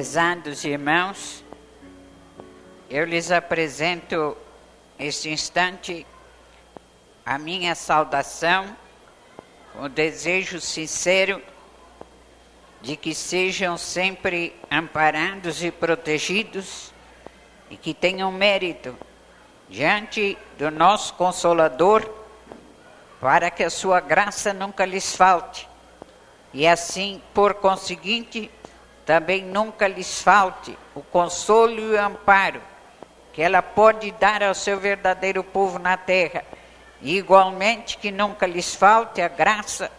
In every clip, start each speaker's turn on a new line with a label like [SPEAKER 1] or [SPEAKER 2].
[SPEAKER 1] Prezados irmãos, eu lhes apresento neste instante a minha saudação, com o desejo sincero de que sejam sempre amparados e protegidos e que tenham mérito diante do nosso Consolador, para que a sua graça nunca lhes falte e assim, por conseguinte, também nunca lhes falte o consolo e o amparo que ela pode dar ao seu verdadeiro povo na terra, e igualmente que nunca lhes falte a graça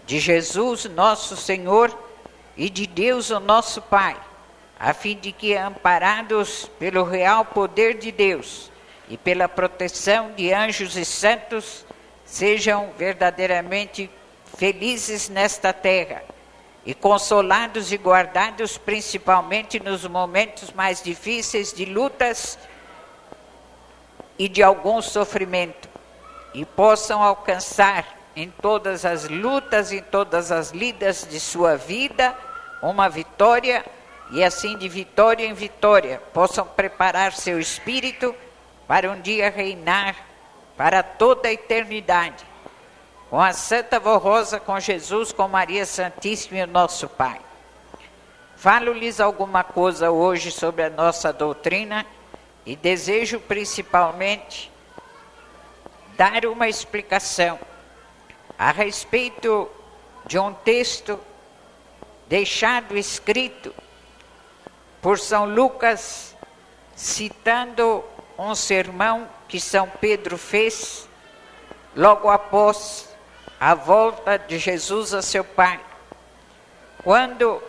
[SPEAKER 1] de Jesus, nosso Senhor, e de Deus, o nosso Pai, a fim de que, amparados pelo real poder de Deus e pela proteção de anjos e santos, sejam verdadeiramente felizes nesta terra, e consolados e guardados principalmente nos momentos mais difíceis de lutas e de algum sofrimento, e possam alcançar em todas as lutas, em todas as lidas de sua vida, uma vitória, e assim de vitória em vitória, possam preparar seu espírito para um dia reinar para toda a eternidade, com a Santa Vó Rosa, com Jesus, com Maria Santíssima e o nosso Pai. Falo-lhes alguma coisa hoje sobre a nossa doutrina e desejo principalmente dar uma explicação a respeito de um texto deixado escrito por São Lucas, citando um sermão que São Pedro fez logo após a volta de Jesus a seu Pai, quando,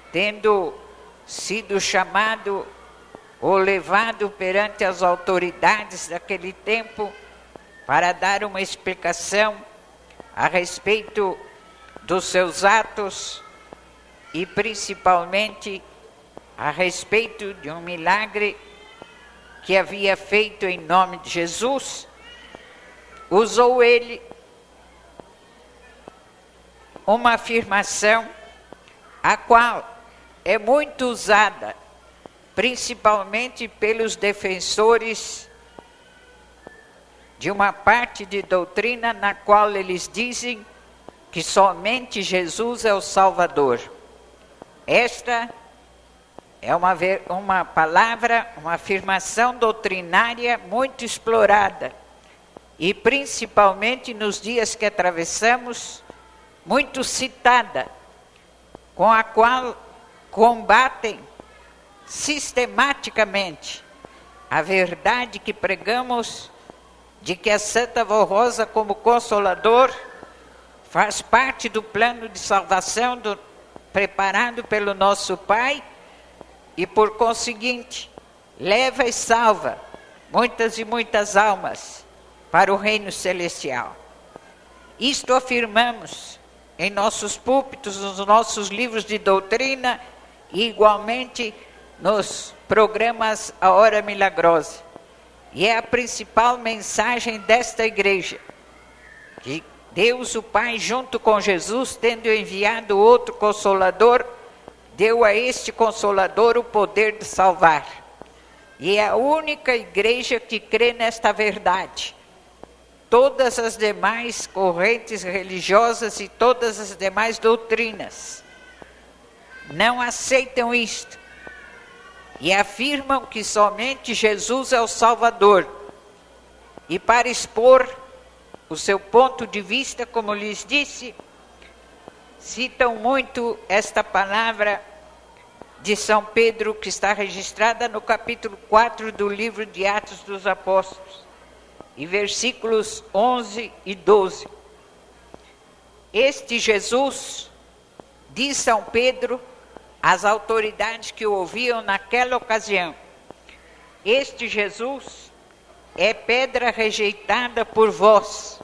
[SPEAKER 1] tendo sido chamado ou levado perante as autoridades daquele tempo para dar uma explicação a respeito dos seus atos e principalmente a respeito de um milagre que havia feito em nome de Jesus, usou ele uma afirmação a qual é muito usada, principalmente pelos defensores de uma parte de doutrina na qual eles dizem que somente Jesus é o Salvador. Esta é uma palavra, uma afirmação doutrinária muito explorada, e principalmente nos dias que atravessamos, muito citada, com a qual combatem sistematicamente a verdade que pregamos de que a Santa Vó Rosa, como Consolador, faz parte do plano de salvação preparado pelo nosso Pai e, por conseguinte, leva e salva muitas e muitas almas para o reino celestial. Isto afirmamos em nossos púlpitos, nos nossos livros de doutrina e igualmente nos programas A Hora Milagrosa. E é a principal mensagem desta igreja, que Deus o Pai, junto com Jesus, tendo enviado outro Consolador, deu a este Consolador o poder de salvar. E é a única igreja que crê nesta verdade. Todas as demais correntes religiosas e todas as demais doutrinas não aceitam isto e afirmam que somente Jesus é o Salvador. E para expor o seu ponto de vista, como lhes disse, citam muito esta palavra de São Pedro, que está registrada no capítulo 4 do livro de Atos dos Apóstolos, e versículos 11 e 12. Este Jesus, diz São Pedro às autoridades que o ouviam naquela ocasião, este Jesus é pedra rejeitada por vós,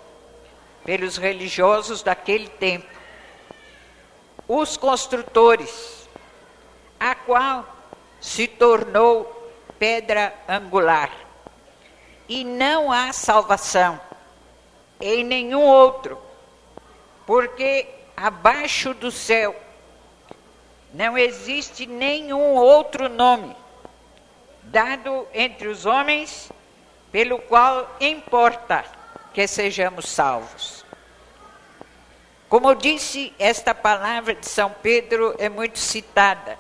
[SPEAKER 1] pelos religiosos daquele tempo, os construtores, a qual se tornou pedra angular. E não há salvação em nenhum outro, porque abaixo do céu não existe nenhum outro nome dado entre os homens pelo qual importa que sejamos salvos. Como disse, esta palavra de São Pedro é muito citada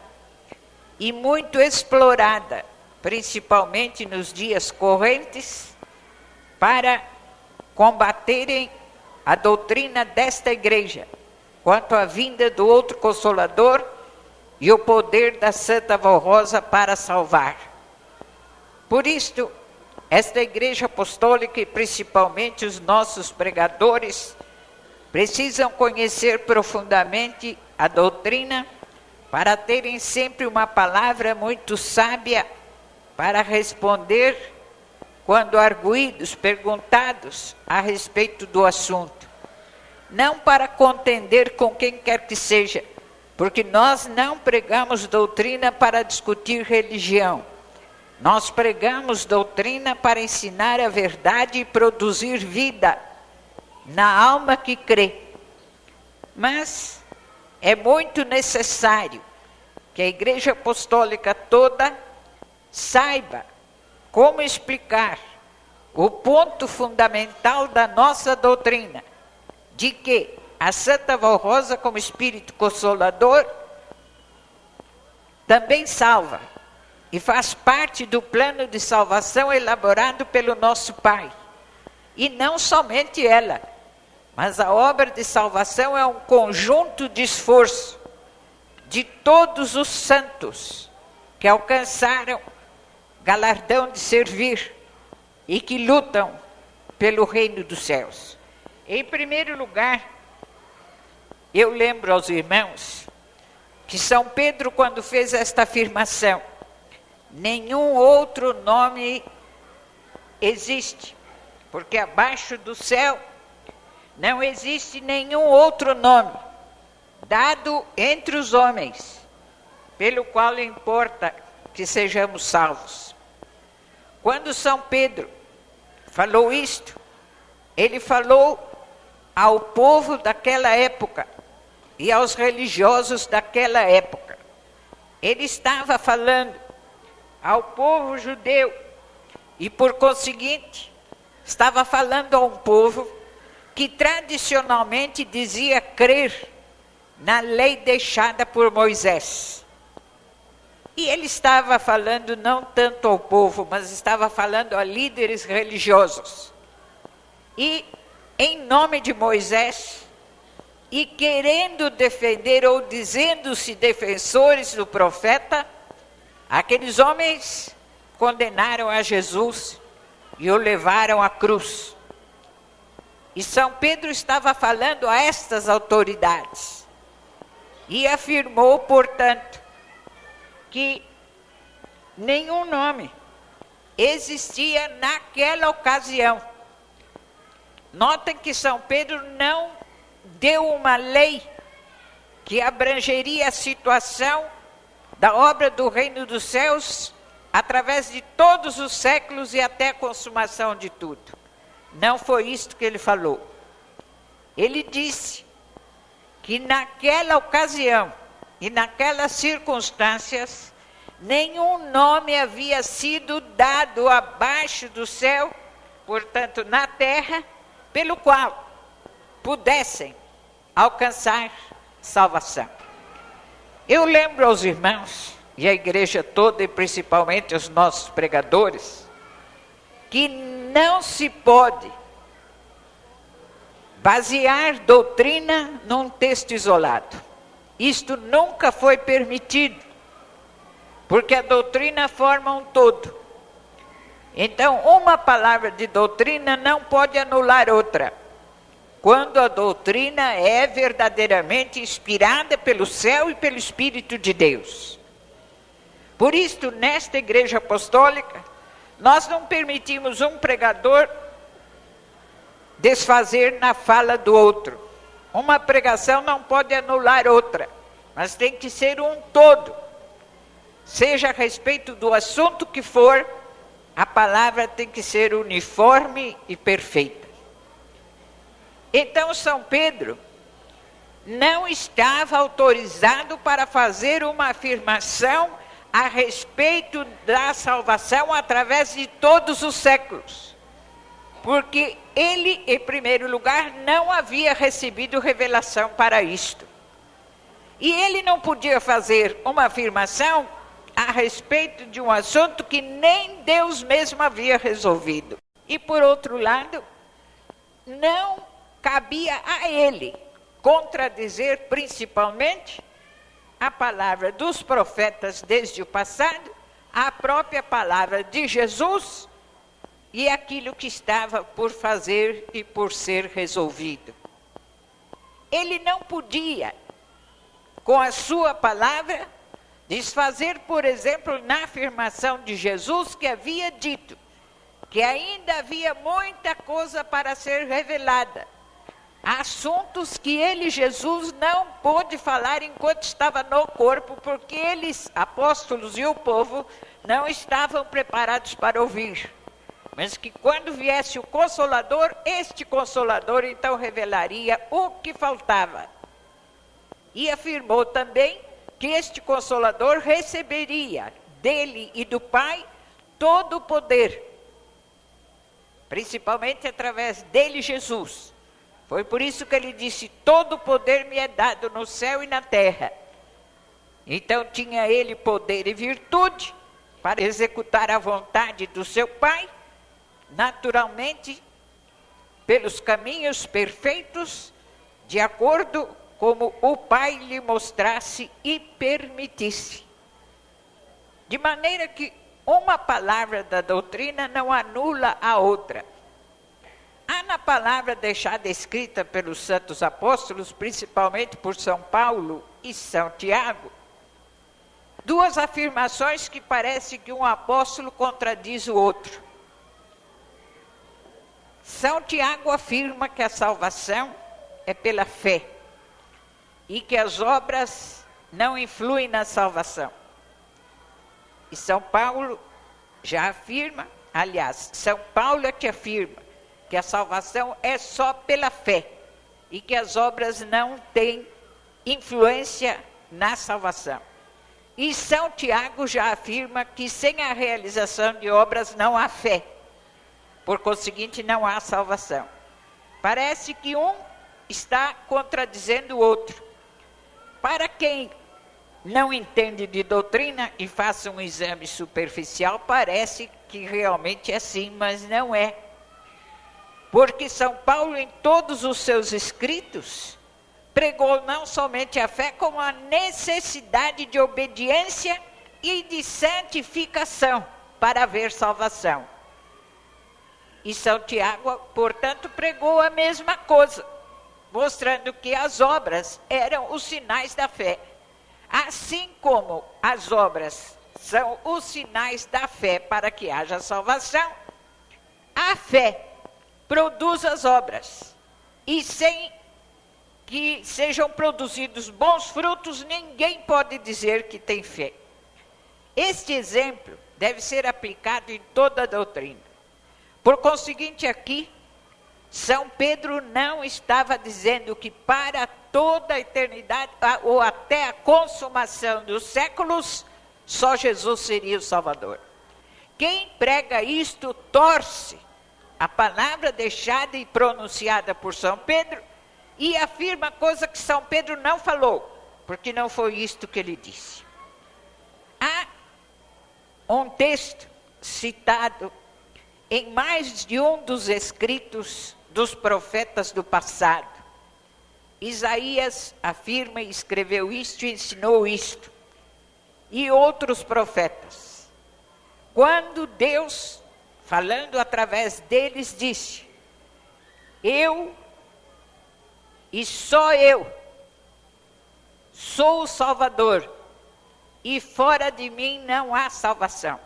[SPEAKER 1] e muito explorada, principalmente nos dias correntes, para combaterem a doutrina desta igreja, quanto à vinda do outro Consolador e o poder da Santa Voz Rosa para salvar. Por isto, esta igreja apostólica e principalmente os nossos pregadores precisam conhecer profundamente a doutrina para terem sempre uma palavra muito sábia para responder quando arguídos, perguntados a respeito do assunto. Não para contender com quem quer que seja, porque nós não pregamos doutrina para discutir religião. Nós pregamos doutrina para ensinar a verdade e produzir vida na alma que crê. Mas é muito necessário que a Igreja Apostólica toda saiba como explicar o ponto fundamental da nossa doutrina, de que a Santa Voz Rosa, como Espírito Consolador, também salva e faz parte do plano de salvação elaborado pelo nosso Pai. E não somente ela, mas a obra de salvação é um conjunto de esforço de todos os santos que alcançaram galardão de servir e que lutam pelo reino dos céus. Em primeiro lugar, eu lembro aos irmãos que São Pedro, quando fez esta afirmação, nenhum outro nome existe, porque abaixo do céu não existe nenhum outro nome dado entre os homens, pelo qual importa que sejamos salvos. Quando São Pedro falou isto, ele falou ao povo daquela época e aos religiosos daquela época. Ele estava falando ao povo judeu e, por conseguinte, estava falando a um povo que tradicionalmente dizia crer na lei deixada por Moisés. E ele estava falando não tanto ao povo, mas estava falando a líderes religiosos. E, em nome de Moisés, e querendo defender ou dizendo-se defensores do profeta, aqueles homens condenaram a Jesus e o levaram à cruz. E São Pedro estava falando a estas autoridades e afirmou, portanto, que nenhum nome existia naquela ocasião. Notem que São Pedro não deu uma lei que abrangeria a situação da obra do reino dos céus através de todos os séculos e até a consumação de tudo. Não foi isto que ele falou. Ele disse que naquela ocasião e naquelas circunstâncias, nenhum nome havia sido dado abaixo do céu, portanto na terra, pelo qual pudessem alcançar salvação. Eu lembro aos irmãos, e à igreja toda, e principalmente aos nossos pregadores, que não se pode basear doutrina num texto isolado. Isto nunca foi permitido, porque a doutrina forma um todo. Então, uma palavra de doutrina não pode anular outra, quando a doutrina é verdadeiramente inspirada pelo céu e pelo Espírito de Deus. Por isto, nesta igreja apostólica, nós não permitimos um pregador desfazer na fala do outro. Uma pregação não pode anular outra, mas tem que ser um todo. Seja a respeito do assunto que for, a palavra tem que ser uniforme e perfeita. Então São Pedro não estava autorizado para fazer uma afirmação a respeito da salvação através de todos os séculos. Porque ele, em primeiro lugar, não havia recebido revelação para isto. E ele não podia fazer uma afirmação a respeito de um assunto que nem Deus mesmo havia resolvido. E, por outro lado, não cabia a ele contradizer principalmente a palavra dos profetas desde o passado, a própria palavra de Jesus e aquilo que estava por fazer e por ser resolvido. Ele não podia, com a sua palavra, desfazer, por exemplo, na afirmação de Jesus que havia dito que ainda havia muita coisa para ser revelada. Assuntos que ele, Jesus, não pôde falar enquanto estava no corpo, porque eles, apóstolos e o povo, não estavam preparados para ouvir. Mas que quando viesse o Consolador, este Consolador então revelaria o que faltava. E afirmou também que este Consolador receberia dele e do Pai todo o poder, principalmente através dele, Jesus. Foi por isso que ele disse, todo o poder me é dado no céu e na terra. Então tinha ele poder e virtude para executar a vontade do seu Pai, naturalmente, pelos caminhos perfeitos, de acordo como o Pai lhe mostrasse e permitisse. De maneira que uma palavra da doutrina não anula a outra. Há na palavra deixada escrita pelos santos apóstolos, principalmente por São Paulo e São Tiago, duas afirmações que parece que um apóstolo contradiz o outro. São Tiago afirma que a salvação é pela fé e que as obras não influem na salvação. E São Paulo já afirma, aliás, São Paulo é que afirma que a salvação é só pela fé e que as obras não têm influência na salvação. E São Tiago já afirma que sem a realização de obras não há fé, por conseguinte não há salvação. Parece que um está contradizendo o outro. Para quem não entende de doutrina e faça um exame superficial, parece que realmente é assim, mas não é. Porque São Paulo, em todos os seus escritos, pregou não somente a fé, como a necessidade de obediência e de santificação para haver salvação. E São Tiago, portanto, pregou a mesma coisa, mostrando que as obras eram os sinais da fé. Assim como as obras são os sinais da fé para que haja salvação, a fé produz as obras. E sem que sejam produzidos bons frutos, ninguém pode dizer que tem fé. Este exemplo deve ser aplicado em toda a doutrina. Por conseguinte, aqui, São Pedro não estava dizendo que para toda a eternidade, ou até a consumação dos séculos, só Jesus seria o Salvador. Quem prega isto torce a palavra deixada e pronunciada por São Pedro e afirma coisa que São Pedro não falou, porque não foi isto que ele disse. Há um texto citado em mais de um dos escritos dos profetas do passado. Isaías afirma e escreveu isto e ensinou isto. E outros profetas. Quando Deus, falando através deles, disse: eu e só eu sou o Salvador, e fora de mim não há salvação.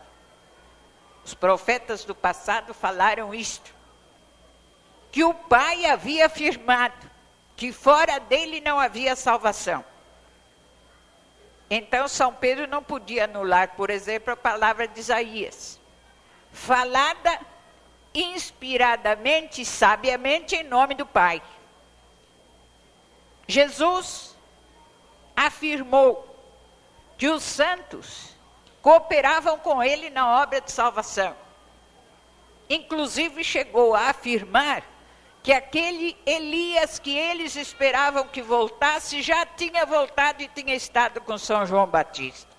[SPEAKER 1] Os profetas do passado falaram isto, que o Pai havia afirmado que fora dele não havia salvação. Então São Pedro não podia anular, por exemplo, a palavra de Isaías, falada inspiradamente e sabiamente em nome do Pai. Jesus afirmou que os santos cooperavam com ele na obra de salvação. Inclusive chegou a afirmar que aquele Elias que eles esperavam que voltasse, já tinha voltado e tinha estado com São João Batista.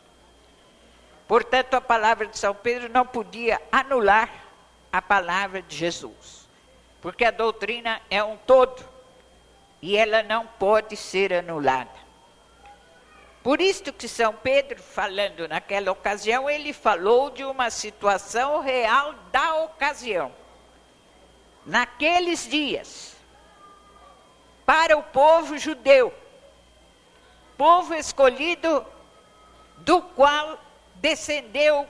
[SPEAKER 1] Portanto, a palavra de São Pedro não podia anular a palavra de Jesus, porque a doutrina é um todo e ela não pode ser anulada. Por isto que São Pedro, falando naquela ocasião, ele falou de uma situação real da ocasião. Naqueles dias, para o povo judeu, povo escolhido, do qual descendeu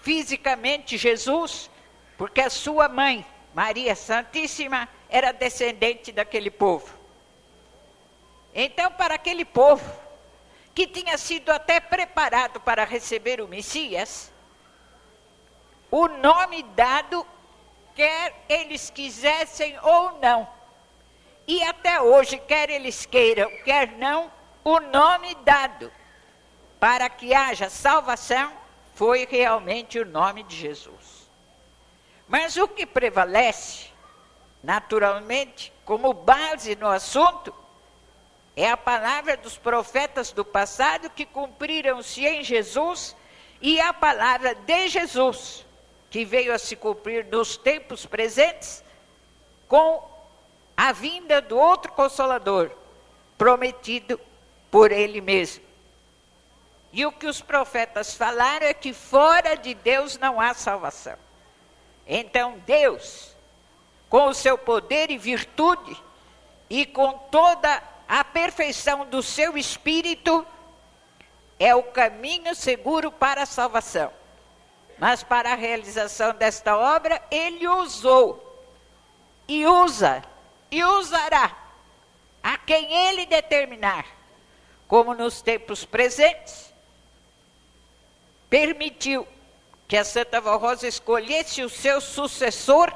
[SPEAKER 1] fisicamente Jesus, porque a sua mãe, Maria Santíssima, era descendente daquele povo. Então, para aquele povo, que tinha sido até preparado para receber o Messias, o nome dado, quer eles quisessem ou não, e até hoje, quer eles queiram, quer não, o nome dado para que haja salvação foi realmente o nome de Jesus. Mas o que prevalece, naturalmente, como base no assunto, é a palavra dos profetas do passado que cumpriram-se em Jesus e a palavra de Jesus, que veio a se cumprir nos tempos presentes com a vinda do outro Consolador, prometido por Ele mesmo. E o que os profetas falaram é que fora de Deus não há salvação. Então Deus, com o seu poder e virtude, e com toda a perfeição do seu Espírito, é o caminho seguro para a salvação. Mas para a realização desta obra, Ele usou, e usa, e usará, a quem Ele determinar, como nos tempos presentes, permitiu que a Santa Vó Rosa escolhesse o seu sucessor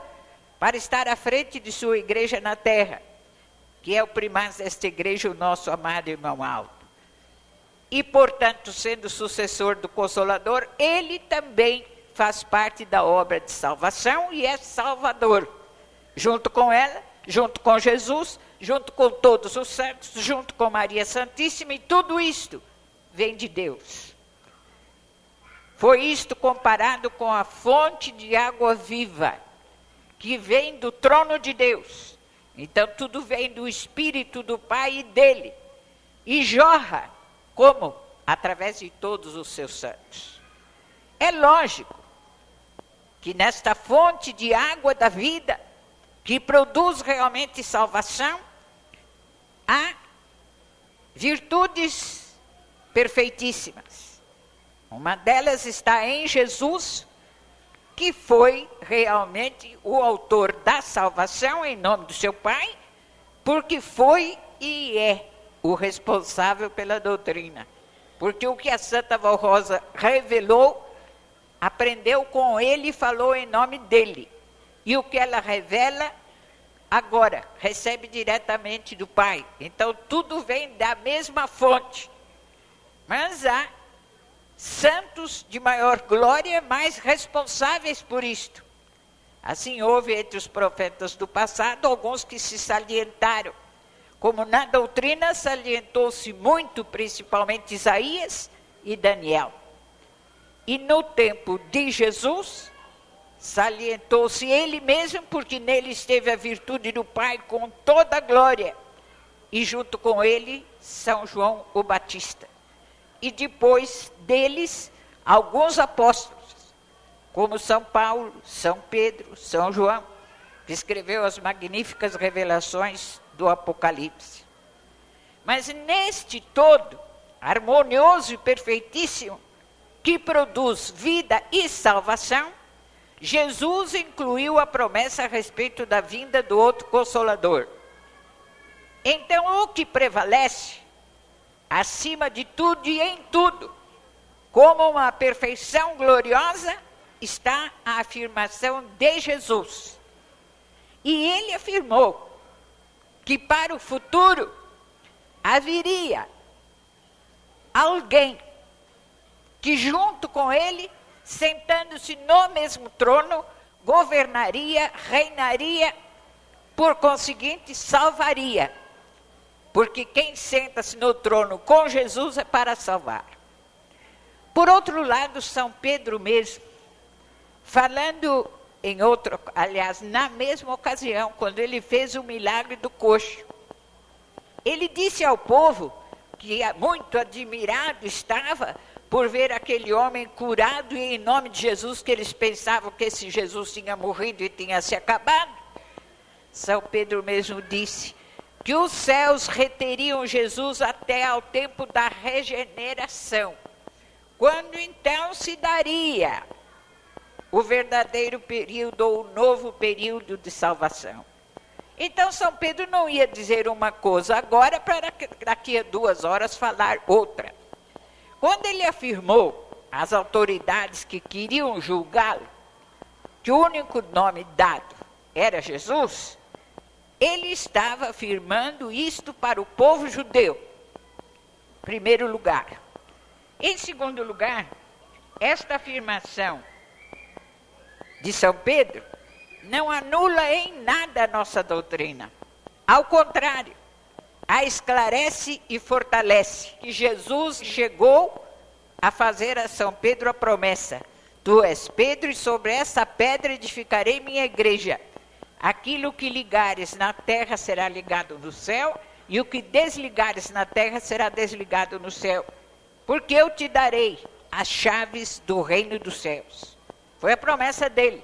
[SPEAKER 1] para estar à frente de sua igreja na terra, que é o primaz desta igreja, o nosso amado irmão Aldo. E, portanto, sendo sucessor do Consolador, ele também faz parte da obra de salvação e é salvador. Junto com ela, junto com Jesus, junto com todos os santos, junto com Maria Santíssima, e tudo isto vem de Deus. Foi isto comparado com a fonte de água viva, que vem do trono de Deus. Então tudo vem do Espírito do Pai e dele, e jorra, como? Através de todos os seus santos. É lógico que nesta fonte de água da vida, que produz realmente salvação, há virtudes perfeitíssimas. Uma delas está em Jesus, que foi realmente o autor da salvação em nome do seu Pai, porque foi e é o responsável pela doutrina. Porque o que a Santa Vó Rosa revelou, aprendeu com ele e falou em nome dele. E o que ela revela, agora, recebe diretamente do Pai. Então, tudo vem da mesma fonte. Mas há santos de maior glória, mais responsáveis por isto. Assim, houve entre os profetas do passado alguns que se salientaram. Como na doutrina salientou-se muito, principalmente Isaías e Daniel. E no tempo de Jesus, salientou-se ele mesmo, porque nele esteve a virtude do Pai com toda a glória. E junto com ele, São João o Batista. E depois deles, alguns apóstolos, como São Paulo, São Pedro, São João, que escreveu as magníficas revelações do Apocalipse. Mas neste todo, harmonioso e perfeitíssimo, que produz vida e salvação, Jesus incluiu a promessa a respeito da vinda do outro Consolador. Então, o que prevalece, acima de tudo e em tudo, como uma perfeição gloriosa, está a afirmação de Jesus. E ele afirmou que para o futuro haveria alguém que junto com ele, sentando-se no mesmo trono, governaria, reinaria, por conseguinte, salvaria. Porque quem senta-se no trono com Jesus é para salvar. Por outro lado, São Pedro mesmo, falando na mesma ocasião, quando ele fez o milagre do coxo, ele disse ao povo, que muito admirado estava por ver aquele homem curado, e em nome de Jesus, que eles pensavam que esse Jesus tinha morrido e tinha se acabado. São Pedro mesmo disse que os céus reteriam Jesus até ao tempo da regeneração, quando então se daria o verdadeiro período, ou o novo período de salvação. Então São Pedro não ia dizer uma coisa agora, para daqui a 2 horas falar outra. Quando ele afirmou às autoridades que queriam julgá-lo, que o único nome dado era Jesus, ele estava afirmando isto para o povo judeu, em primeiro lugar. Em segundo lugar, esta afirmação de São Pedro não anula em nada a nossa doutrina. Ao contrário, a esclarece e fortalece, que Jesus chegou a fazer a São Pedro a promessa: tu és Pedro, e sobre essa pedra edificarei minha igreja. Aquilo que ligares na terra será ligado no céu, e o que desligares na terra será desligado no céu. Porque eu te darei as chaves do reino dos céus. Foi a promessa dele.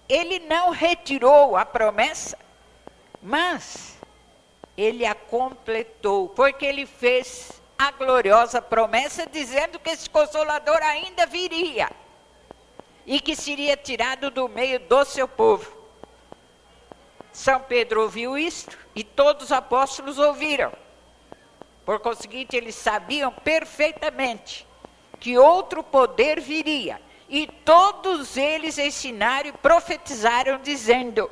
[SPEAKER 1] Ele não retirou a promessa, mas ele a completou, porque ele fez a gloriosa promessa, dizendo que esse Consolador ainda viria, e que seria tirado do meio do seu povo. São Pedro ouviu isto, e todos os apóstolos ouviram. Por conseguinte, eles sabiam perfeitamente que outro poder viria, e todos eles ensinaram e profetizaram, dizendo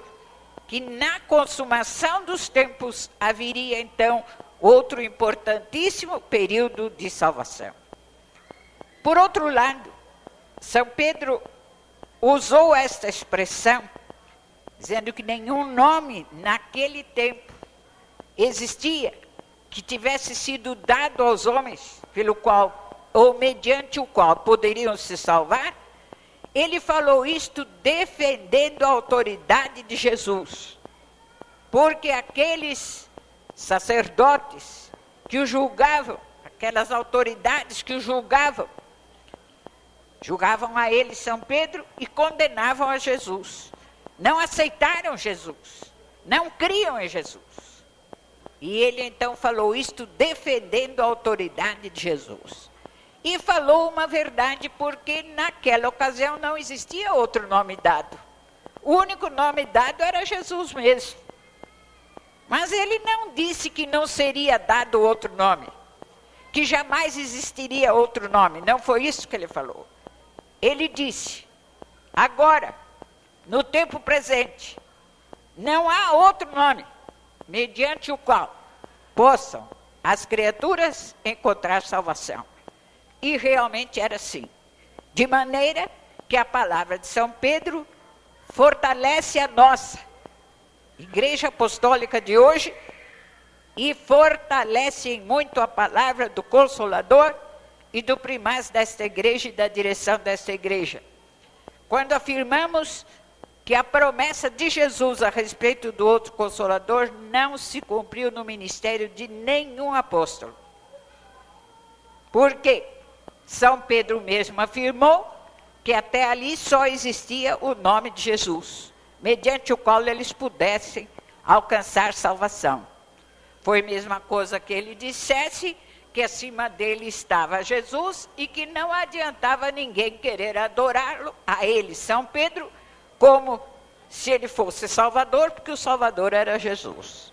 [SPEAKER 1] que na consumação dos tempos haveria então outro importantíssimo período de salvação. Por outro lado, São Pedro usou esta expressão, dizendo que nenhum nome naquele tempo existia que tivesse sido dado aos homens, pelo qual, ou mediante o qual poderiam se salvar. Ele falou isto defendendo a autoridade de Jesus, porque aqueles sacerdotes que o julgavam, aquelas autoridades que o julgavam a ele, São Pedro, e condenavam a Jesus. Não aceitaram Jesus, não criam em Jesus. E ele então falou isto defendendo a autoridade de Jesus. E falou uma verdade, porque naquela ocasião não existia outro nome dado. O único nome dado era Jesus mesmo. Mas ele não disse que não seria dado outro nome, que jamais existiria outro nome. Não foi isso que ele falou. Ele disse: agora, no tempo presente, não há outro nome mediante o qual possam as criaturas encontrar salvação. E realmente era assim. De maneira que a palavra de São Pedro fortalece a nossa Igreja Apostólica de hoje, e fortalece em muito a palavra do Consolador e do primaz desta igreja e da direção desta igreja. Quando afirmamos que a promessa de Jesus a respeito do outro Consolador não se cumpriu no ministério de nenhum apóstolo. Por quê? São Pedro mesmo afirmou que até ali só existia o nome de Jesus, mediante o qual eles pudessem alcançar salvação. Foi a mesma coisa que ele dissesse que acima dele estava Jesus e que não adiantava ninguém querer adorá-lo, a ele, São Pedro, como se ele fosse Salvador, porque o Salvador era Jesus.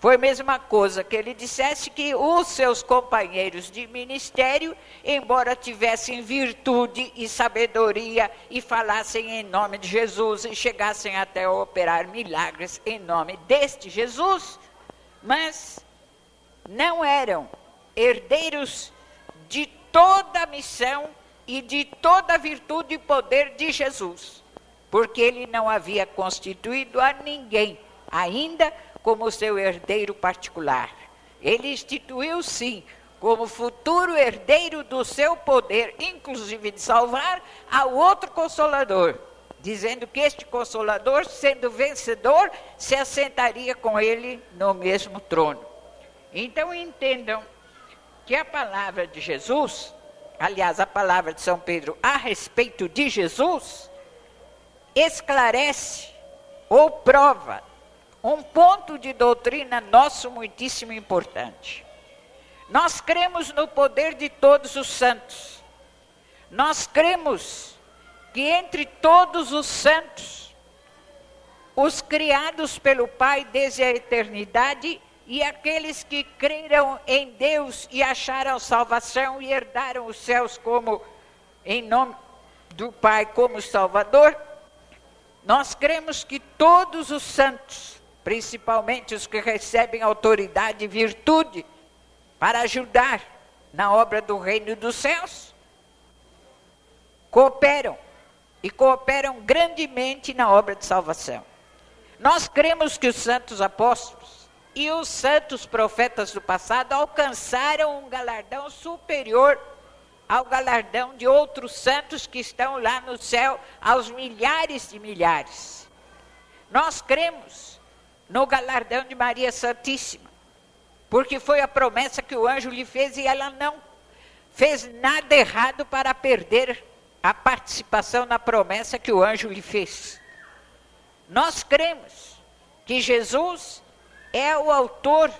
[SPEAKER 1] Foi a mesma coisa que ele dissesse que os seus companheiros de ministério, embora tivessem virtude e sabedoria e falassem em nome de Jesus e chegassem até a operar milagres em nome deste Jesus, mas não eram herdeiros de toda a missão e de toda a virtude e poder de Jesus, porque ele não havia constituído a ninguém ainda como seu herdeiro particular. Ele instituiu, sim, como futuro herdeiro do seu poder, inclusive de salvar, ao outro Consolador, dizendo que este Consolador, sendo vencedor, se assentaria com ele no mesmo trono. Então entendam que a palavra de Jesus, aliás, a palavra de São Pedro a respeito de Jesus, esclarece ou prova um ponto de doutrina nosso muitíssimo importante. Nós cremos no poder de todos os santos. Nós cremos que entre todos os santos, os criados pelo Pai desde a eternidade e aqueles que creram em Deus e acharam salvação e herdaram os céus como em nome do Pai como Salvador, nós cremos que todos os santos, principalmente os que recebem autoridade e virtude para ajudar na obra do reino dos céus, cooperam e cooperam grandemente na obra de salvação. Nós cremos que os santos apóstolos e os santos profetas do passado alcançaram um galardão superior ao galardão de outros santos que estão lá no céu, aos milhares de milhares. Nós cremos no galardão de Maria Santíssima, porque foi a promessa que o anjo lhe fez e ela não fez nada errado para perder a participação na promessa que o anjo lhe fez. Nós cremos que Jesus é o autor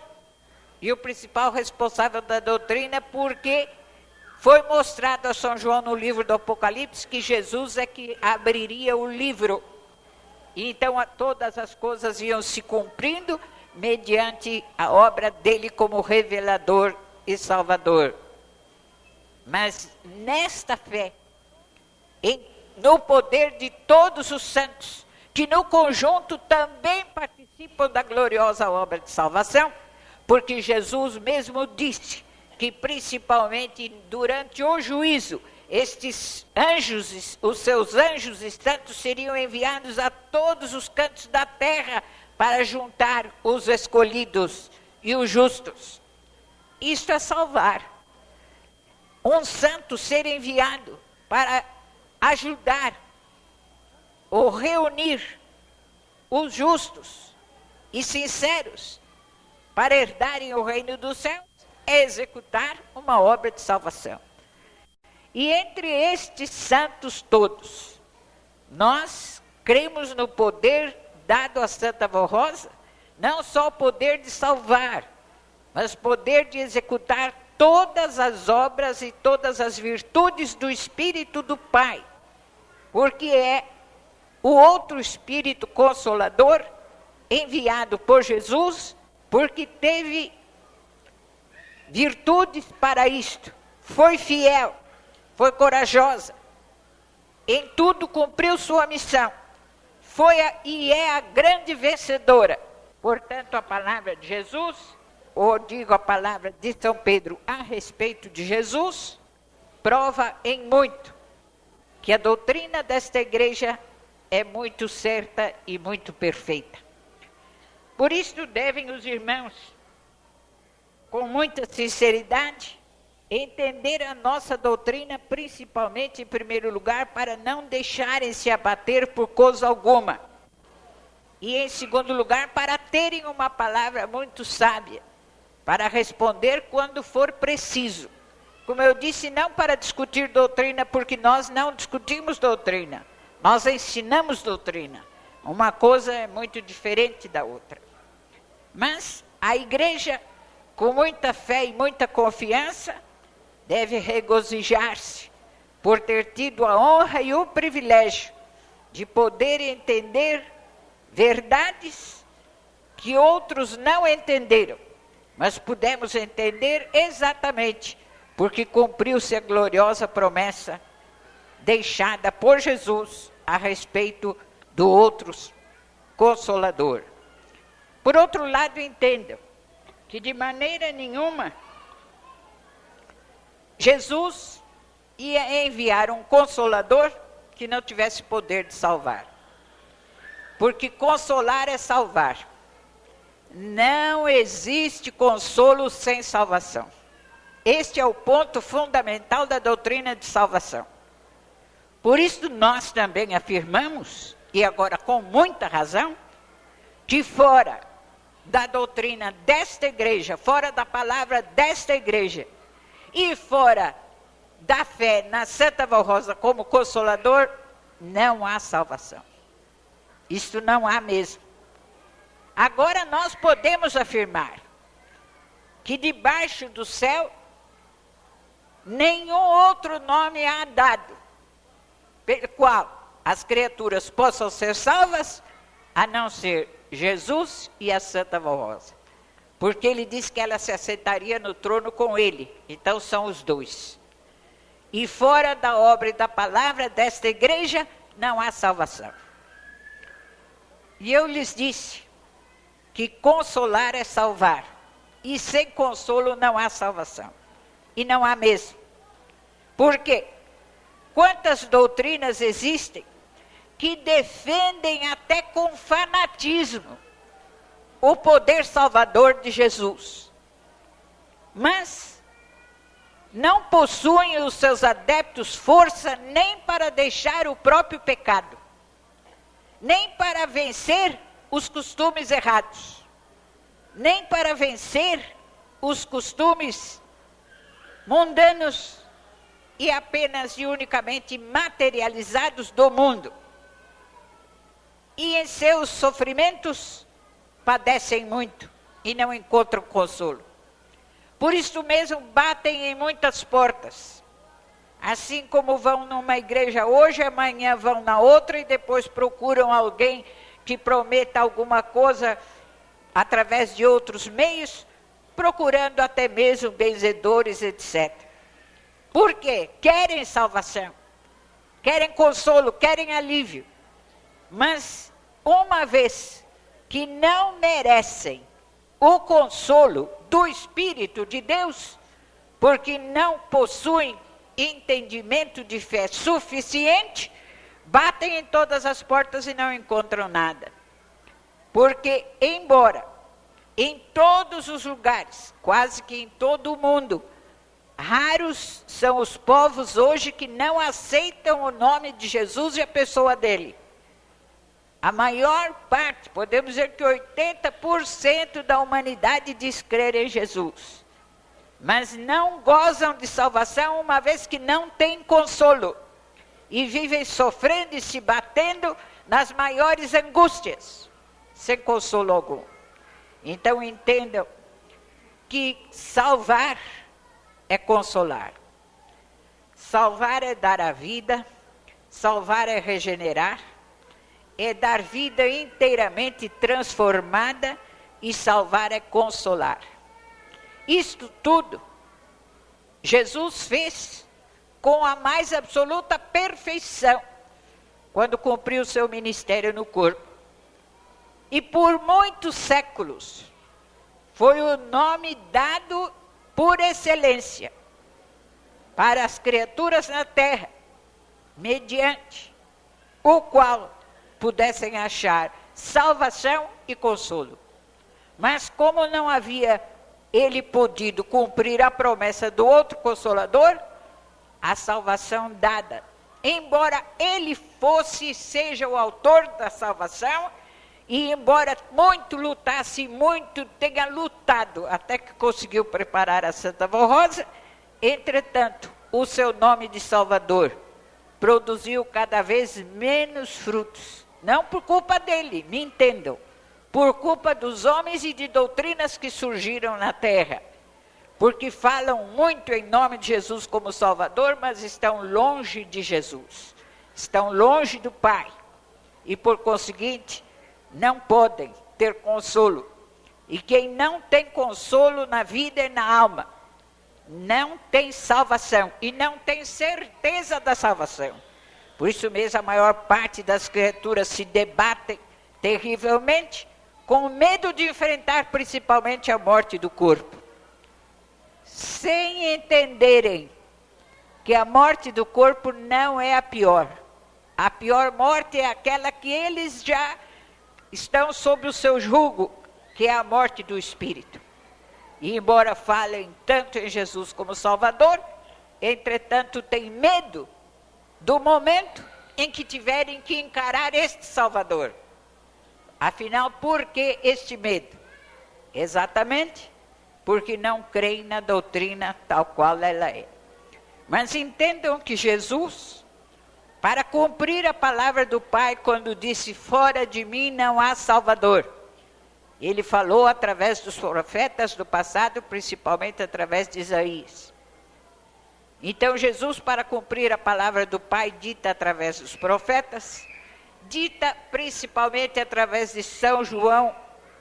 [SPEAKER 1] e o principal responsável da doutrina, porque foi mostrado a São João no livro do Apocalipse que Jesus é que abriria o livro. E então todas as coisas iam se cumprindo mediante a obra dele como revelador e salvador. Mas nesta fé, no poder de todos os santos, que no conjunto também participam da gloriosa obra de salvação, porque Jesus mesmo disse que principalmente durante o juízo, estes anjos, os seus anjos e santos seriam enviados a todos os cantos da terra para juntar os escolhidos e os justos. Isto é salvar. Um santo ser enviado para ajudar ou reunir os justos e sinceros para herdarem o reino dos céus é executar uma obra de salvação. E entre estes santos todos, nós cremos no poder dado a Santa Vó Rosa, não só o poder de salvar, mas poder de executar todas as obras e todas as virtudes do Espírito do Pai, porque é o outro Espírito Consolador enviado por Jesus, porque teve virtudes para isto, foi fiel, foi corajosa, em tudo cumpriu sua missão, e é a grande vencedora. Portanto, a palavra de Jesus, ou digo a palavra de São Pedro a respeito de Jesus, prova em muito que a doutrina desta igreja é muito certa e muito perfeita. Por isso devem os irmãos, com muita sinceridade, entender a nossa doutrina, principalmente, em primeiro lugar, para não deixarem se abater por coisa alguma. E, em segundo lugar, para terem uma palavra muito sábia, para responder quando for preciso. Como eu disse, não para discutir doutrina, porque nós não discutimos doutrina, nós ensinamos doutrina. Uma coisa é muito diferente da outra. Mas a igreja, com muita fé e muita confiança, deve regozijar-se por ter tido a honra e o privilégio de poder entender verdades que outros não entenderam, mas pudemos entender exatamente porque cumpriu-se a gloriosa promessa deixada por Jesus a respeito do outro Consolador. Por outro lado, entendam que de maneira nenhuma Jesus ia enviar um consolador que não tivesse poder de salvar. Porque consolar é salvar. Não existe consolo sem salvação. Este é o ponto fundamental da doutrina de salvação. Por isso nós também afirmamos, e agora com muita razão, que fora da doutrina desta igreja, fora da palavra desta igreja, e fora da fé na Santa Valrosa como Consolador, não há salvação. Isto não há mesmo. Agora nós podemos afirmar que debaixo do céu nenhum outro nome há dado pelo qual as criaturas possam ser salvas, a não ser Jesus e a Santa Valrosa. Porque ele disse que ela se assentaria no trono com ele. Então são os dois. E fora da obra e da palavra desta igreja, não há salvação. E eu lhes disse que consolar é salvar. E sem consolo não há salvação. E não há mesmo. Por quê? Quantas doutrinas existem que defendem até com fanatismo o poder salvador de Jesus. Mas não possuem os seus adeptos força nem para deixar o próprio pecado, nem para vencer os costumes errados, nem para vencer os costumes mundanos e apenas e unicamente materializados do mundo. E em seus sofrimentos padecem muito e não encontram consolo. Por isso mesmo batem em muitas portas. Assim como vão numa igreja hoje, amanhã vão na outra e depois procuram alguém que prometa alguma coisa através de outros meios, procurando até mesmo benzedores, etc. Por quê? Querem salvação, querem consolo, querem alívio. Mas uma vez que não merecem o consolo do Espírito de Deus, porque não possuem entendimento de fé suficiente, batem em todas as portas e não encontram nada. Porque, embora em todos os lugares, quase que em todo o mundo, raros são os povos hoje que não aceitam o nome de Jesus e a pessoa dele. A maior parte, podemos dizer que 80% da humanidade diz crer em Jesus. Mas não gozam de salvação, uma vez que não têm consolo. E vivem sofrendo e se batendo nas maiores angústias, sem consolo algum. Então entendam que salvar é consolar. Salvar é dar a vida, salvar é regenerar, é dar vida inteiramente transformada, e salvar é consolar. Isto tudo Jesus fez com a mais absoluta perfeição quando cumpriu o seu ministério no corpo. E por muitos séculos foi o nome dado por excelência para as criaturas na terra, mediante o qual pudessem achar salvação e consolo. Mas como não havia ele podido cumprir a promessa do outro Consolador, a salvação dada, embora ele seja o autor da salvação, e embora muito lutasse, muito tenha lutado, até que conseguiu preparar a Santa Valrosa, entretanto, o seu nome de Salvador produziu cada vez menos frutos. Não por culpa dele, me entendam, por culpa dos homens e de doutrinas que surgiram na terra. Porque falam muito em nome de Jesus como Salvador, mas estão longe de Jesus. Estão longe do Pai. E por conseguinte, não podem ter consolo. E quem não tem consolo na vida e na alma, não tem salvação. E não tem certeza da salvação. Por isso mesmo a maior parte das criaturas se debatem terrivelmente, com medo de enfrentar principalmente a morte do corpo, sem entenderem que a morte do corpo não é a pior. A pior morte é aquela que eles já estão sob o seu jugo, que é a morte do espírito. E embora falem tanto em Jesus como Salvador, entretanto têm medo do momento em que tiverem que encarar este Salvador. Afinal, por que este medo? Exatamente porque não creem na doutrina tal qual ela é. Mas entendam que Jesus, para cumprir a palavra do Pai, quando disse, fora de mim não há Salvador, ele falou através dos profetas do passado, principalmente através de Isaías. Então Jesus, para cumprir a palavra do Pai, dita através dos profetas, dita principalmente através de São João,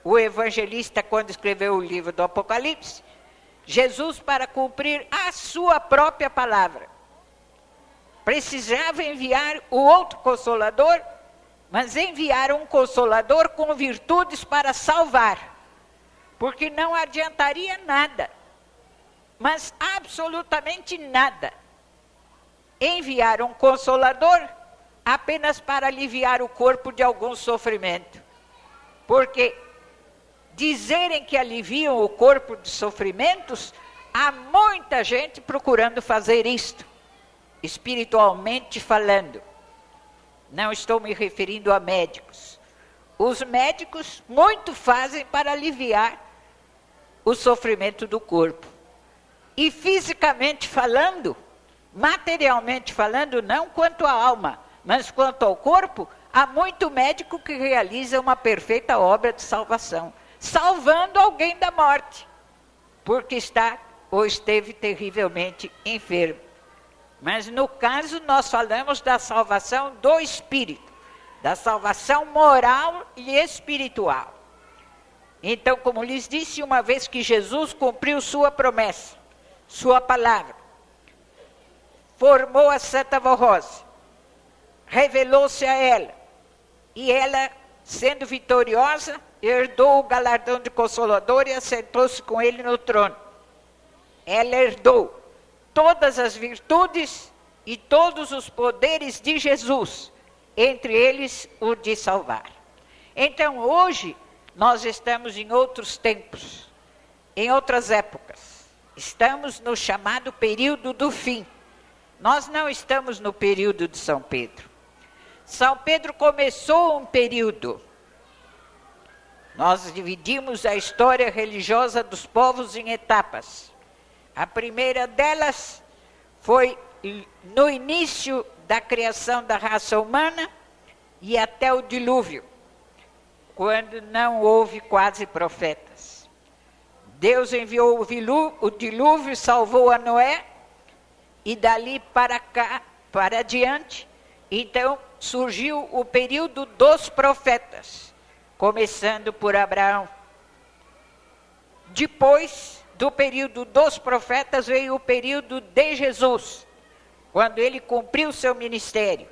[SPEAKER 1] o evangelista, quando escreveu o livro do Apocalipse, Jesus, para cumprir a sua própria palavra, precisava enviar o outro Consolador, mas enviar um Consolador com virtudes para salvar, porque não adiantaria nada, mas absolutamente nada, enviar um Consolador apenas para aliviar o corpo de algum sofrimento, porque dizerem que aliviam o corpo de sofrimentos, há muita gente procurando fazer isto, espiritualmente falando. Não estou me referindo a médicos. Os médicos muito fazem para aliviar o sofrimento do corpo. E fisicamente falando, materialmente falando, não quanto à alma, mas quanto ao corpo, há muito médico que realiza uma perfeita obra de salvação, salvando alguém da morte, porque está ou esteve terrivelmente enfermo. Mas no caso nós falamos da salvação do espírito, da salvação moral e espiritual. Então, como lhes disse, uma vez que Jesus cumpriu sua promessa, sua palavra, formou a Santa Vó Rosa, revelou-se a ela, e ela, sendo vitoriosa, herdou o galardão de Consolador e assentou-se com ele no trono. Ela herdou todas as virtudes e todos os poderes de Jesus, entre eles o de salvar. Então hoje nós estamos em outros tempos, em outras épocas. Estamos no chamado período do fim. Nós não estamos no período de São Pedro. São Pedro começou um período. Nós dividimos a história religiosa dos povos em etapas. A primeira delas foi no início da criação da raça humana e até o dilúvio, quando não houve quase profetas. Deus enviou o dilúvio, salvou a Noé, e dali para cá, para adiante, então surgiu o período dos profetas, começando por Abraão. Depois do período dos profetas veio o período de Jesus, quando ele cumpriu seu ministério,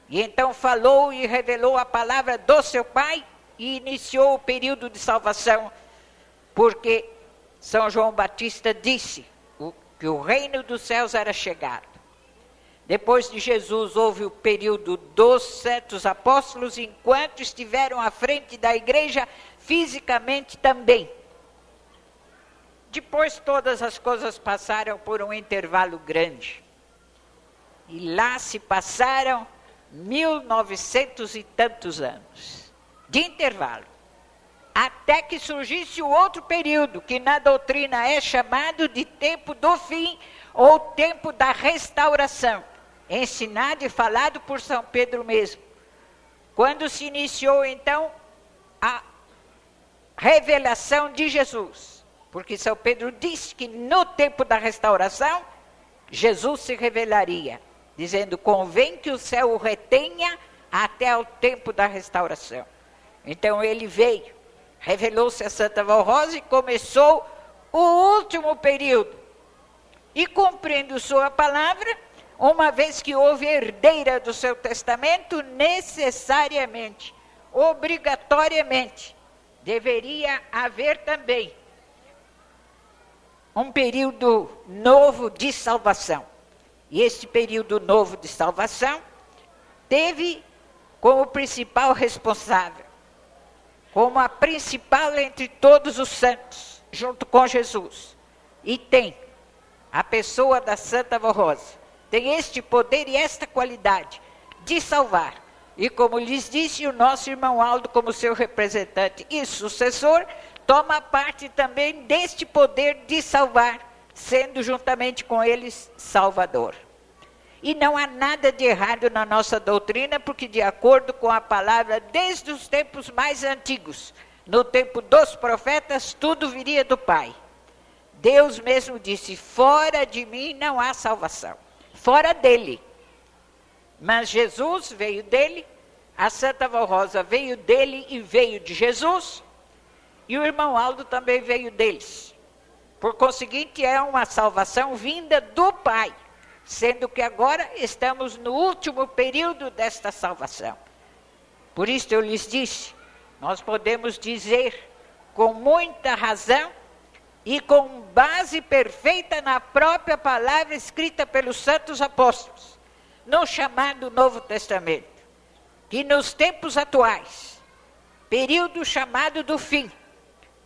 [SPEAKER 1] e então falou e revelou a palavra do seu Pai, e iniciou o período de salvação, porque São João Batista disse que o reino dos céus era chegado. Depois de Jesus houve o período dos certos apóstolos, enquanto estiveram à frente da igreja fisicamente também. Depois todas as coisas passaram por um intervalo grande. E lá se passaram 1900 e tantos anos de intervalo. Até que surgisse o outro período, que na doutrina é chamado de tempo do fim ou tempo da restauração, ensinado e falado por São Pedro mesmo. Quando se iniciou então a revelação de Jesus, porque São Pedro disse que no tempo da restauração, Jesus se revelaria, dizendo, convém que o céu o retenha até o tempo da restauração. Então ele veio, revelou-se a Santa Vó Rosa e começou o último período. E cumprindo sua palavra, uma vez que houve herdeira do seu testamento, necessariamente, obrigatoriamente, deveria haver também um período novo de salvação. E este período novo de salvação teve como principal responsável, como a principal entre todos os santos, junto com Jesus. E tem a pessoa da Santa Avó Rosa, tem este poder e esta qualidade de salvar. E como lhes disse, o nosso irmão Aldo, como seu representante e sucessor, toma parte também deste poder de salvar, sendo juntamente com eles Salvador. E não há nada de errado na nossa doutrina, porque de acordo com a palavra, desde os tempos mais antigos, no tempo dos profetas, tudo viria do Pai. Deus mesmo disse, fora de mim não há salvação, fora dele. Mas Jesus veio dele, a Santa Avó Rosa veio dele e veio de Jesus, e o irmão Aldo também veio deles. Por conseguinte, é uma salvação vinda do Pai, sendo que agora estamos no último período desta salvação. Por isso eu lhes disse, nós podemos dizer com muita razão e com base perfeita na própria palavra escrita pelos santos apóstolos, no chamado Novo Testamento, que nos tempos atuais, período chamado do fim,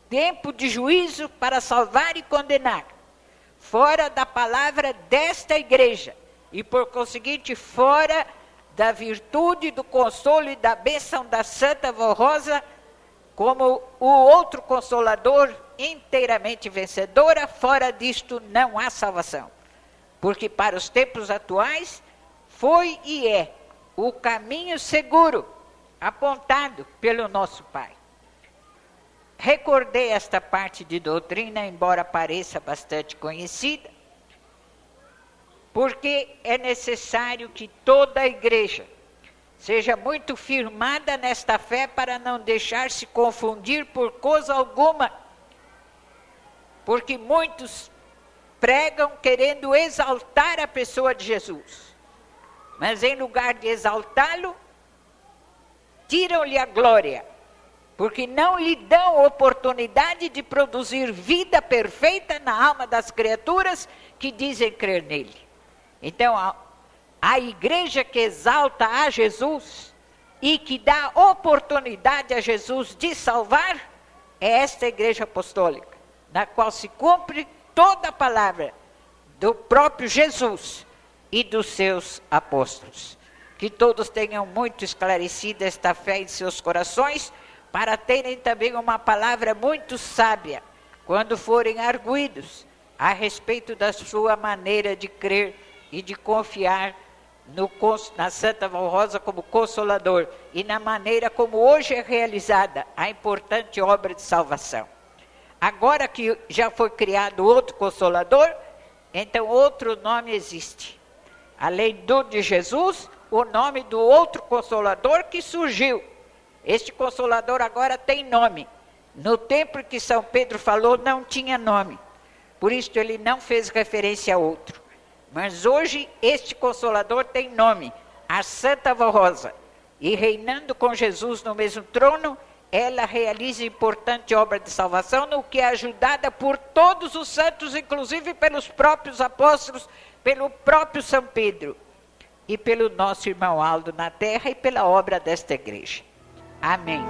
[SPEAKER 1] tempo de juízo para salvar e condenar, fora da palavra desta igreja, e por conseguinte fora da virtude, do consolo e da bênção da Santa Avó Rosa, como o outro Consolador inteiramente vencedora, fora disto não há salvação. Porque para os tempos atuais, foi e é o caminho seguro, apontado pelo nosso Pai. Recordei esta parte de doutrina, embora pareça bastante conhecida, porque é necessário que toda a igreja seja muito firmada nesta fé para não deixar-se confundir por coisa alguma, porque muitos pregam querendo exaltar a pessoa de Jesus, mas em lugar de exaltá-lo, tiram-lhe a glória, porque não lhe dão oportunidade de produzir vida perfeita na alma das criaturas que dizem crer nele. Então, a igreja que exalta a Jesus e que dá oportunidade a Jesus de salvar, é esta igreja apostólica, na qual se cumpre toda a palavra do próprio Jesus e dos seus apóstolos. Que todos tenham muito esclarecida esta fé em seus corações, para terem também uma palavra muito sábia, quando forem arguidos a respeito da sua maneira de crer e de confiar na Santa Avó Rosa como Consolador, e na maneira como hoje é realizada a importante obra de salvação. Agora que já foi criado outro Consolador, então outro nome existe. Além do de Jesus, o nome do outro Consolador que surgiu. Este Consolador agora tem nome. No tempo que São Pedro falou, não tinha nome. Por isso ele não fez referência a outro. Mas hoje este Consolador tem nome, a Santa Avó Rosa. E reinando com Jesus no mesmo trono, ela realiza importante obra de salvação, no que é ajudada por todos os santos, inclusive pelos próprios apóstolos, pelo próprio São Pedro e pelo nosso irmão Aldo na terra e pela obra desta igreja. Amém.